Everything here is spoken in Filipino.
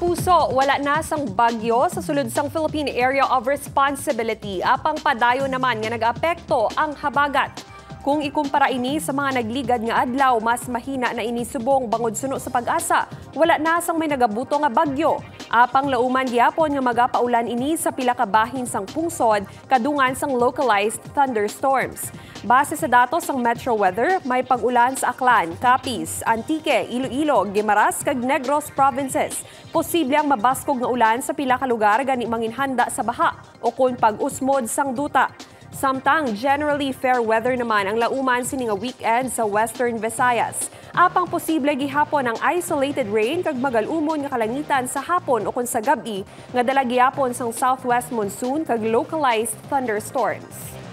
kapuso, wala na sang bagyo sa sulod sang Philippine Area of Responsibility. Apang padayo naman nga nag-apekto ang habagat. Kung ikumpara ini sa mga nagligad nga adlaw, mas mahina na ini subong bangod suno sa pag-asa. Wala na sang may nagabuto nga bagyo. Apang lauman gyapon nga magapaulan ini sa pila ka bahin sang pungsod, kadungan sang localized thunderstorms. Base sa datos sang Metro Weather, may pag-ulan sa Aklan, Capiz, Antique, Iloilo, Guimaras kag Negros provinces. Posible ang mabaskog nga ulan sa pila ka lugar gani manginhanda sa baha o kun pag-usmod sang duta. Samtang generally fair weather naman ang lauman sini nga weekend sa Western Visayas. Apang posible gihapon ang isolated rain kag magalumon nga kalangitan sa hapon o kun sa gabi nga dala gihapon sang southwest monsoon kag localized thunderstorms.